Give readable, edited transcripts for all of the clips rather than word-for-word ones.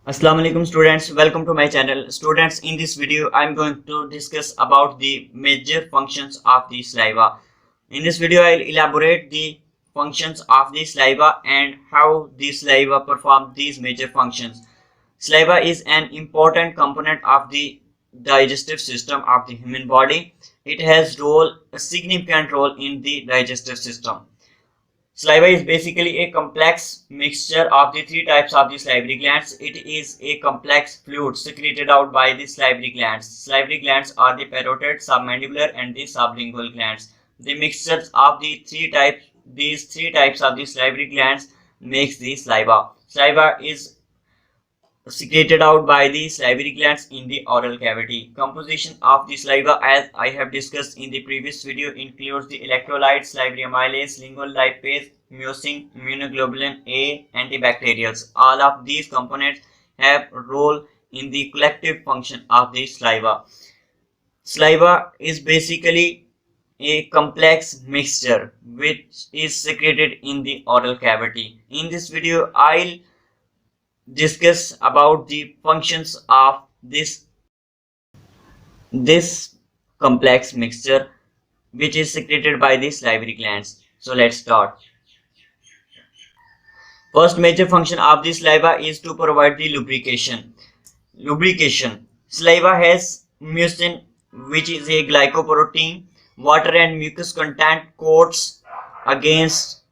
Assalamu alaikum students, welcome to my channel. Students, in this video I am going to discuss about the major functions of the saliva. In this video I will elaborate the functions of the saliva and how the saliva perform these major functions. Saliva is an important component of the digestive system of the human body. It has a significant role in the digestive system. Saliva is basically a complex mixture of the three types of the salivary glands. It is a complex fluid secreted out by the salivary glands. Salivary glands are the parotid, submandibular, and the sublingual glands. The mixtures of these three types of the salivary glands makes the saliva. Saliva is secreted out by the salivary glands in the oral cavity. Composition of the saliva, as I have discussed in the previous video, includes the electrolytes, salivary amylase, lingual lipase, mucin, immunoglobulin A, antibacterials. All of these components have a role in the collective function of the saliva. Saliva is basically a complex mixture which is secreted in the oral cavity. In this video, I'll discuss about the functions of this complex mixture which is secreted by the salivary glands. So let's start. First major function of the saliva is to provide the lubrication. Saliva has mucin, which is a glycoprotein. Water and mucus content coats against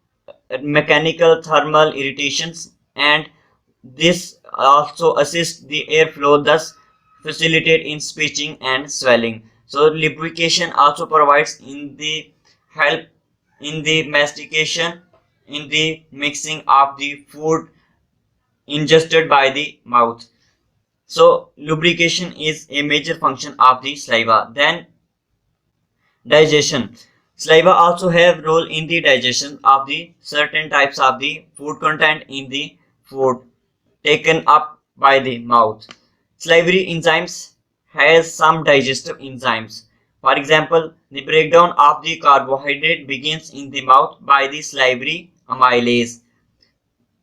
mechanical thermal irritations, and this also assists the airflow, thus facilitate in stitching and swelling. So lubrication also provides in the help in the mastication, in the mixing of the food ingested by the mouth. So lubrication is a major function of the saliva. Then digestion. Saliva also have role in the digestion of the certain types of the food content in the food taken up by the mouth. Salivary enzymes has some digestive enzymes. For example, the breakdown of the carbohydrate begins in the mouth by the salivary amylase,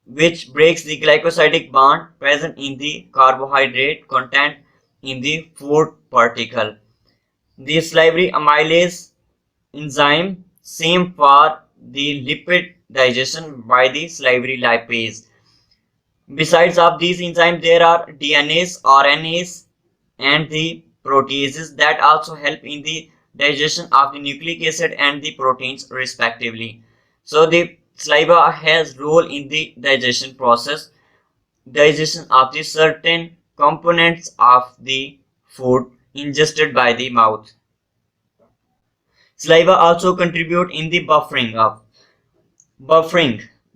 which breaks the glycosidic bond present in the carbohydrate content in the food particle. The salivary amylase enzyme same for the lipid digestion by the salivary lipase. Besides of these enzymes, there are DNase, RNase, and the proteases that also help in the digestion of the nucleic acid and the proteins respectively. So the saliva has role in the digestion process, digestion of the certain components of the food ingested by the mouth. Saliva also contribute in the buffering.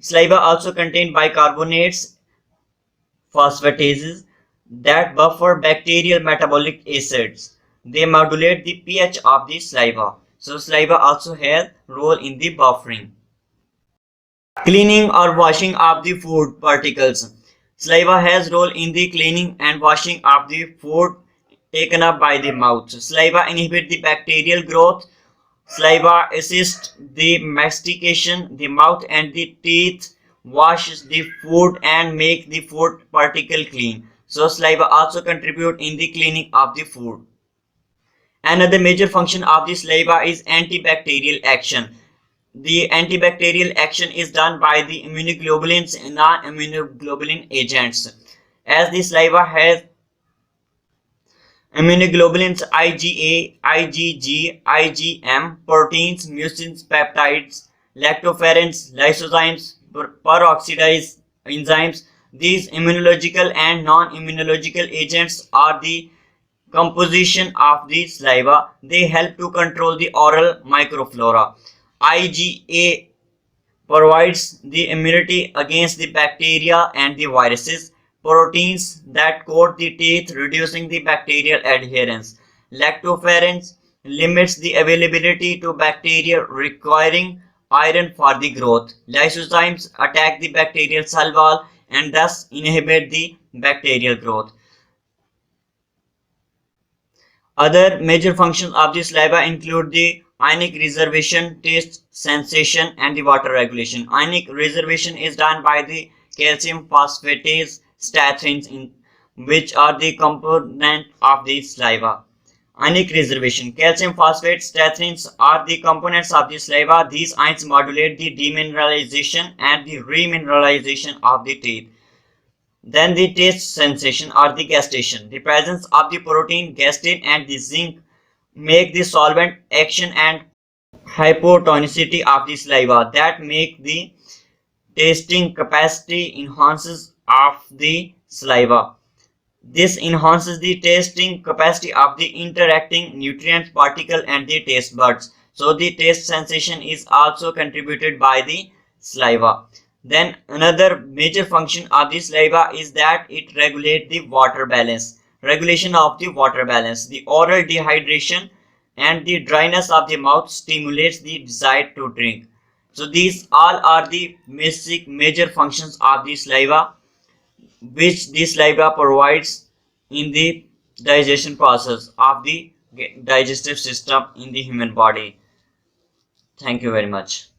Saliva also contain bicarbonates, phosphatases that buffer bacterial metabolic acids. They modulate the pH of the saliva. So saliva also has role in the buffering. Cleaning or washing of the food particles. Saliva has role in the cleaning and washing of the food taken up by the mouth. Saliva inhibit the bacterial growth. Saliva assists the mastication. The mouth and the teeth washes the food and make the food particle clean. So saliva also contribute in the cleaning of the food. Another major function of the saliva is antibacterial action. The antibacterial action is done by the immunoglobulins and non-immunoglobulin agents. As the saliva has immunoglobulins IgA, IgG, IgM, proteins, mucins, peptides, lactoferrins, lysozymes, peroxidase enzymes. These immunological and non-immunological agents are the composition of the saliva. They help to control the oral microflora. IgA provides the immunity against the bacteria and the viruses. Proteins that coat the teeth, reducing the bacterial adherence. Lactoferrins limits the availability to bacteria requiring iron for the growth. Lysozymes attack the bacterial cell wall and thus inhibit the bacterial growth. Other major functions of the saliva include the ionic reservation, taste, sensation, and the water regulation. Ionic reservation is done by the calcium phosphatase statins which are the component of the saliva. Ionic reservation. Calcium phosphate, statins are the components of the saliva. These ions modulate the demineralization and the remineralization of the teeth. Then the taste sensation or the gustation. The presence of the protein, gustin, and the zinc make the solvent action and hypotonicity of the saliva that make the tasting capacity enhances of the saliva. This enhances the tasting capacity of the interacting nutrient particle and the taste buds. So the taste sensation is also contributed by the saliva. Then another major function of the saliva is that it regulates the water balance. Regulation of the water balance. The oral dehydration and the dryness of the mouth stimulates the desire to drink. So these all are the basic major functions of the saliva, which the saliva provides in the digestion process of the digestive system in the human body. Thank you very much.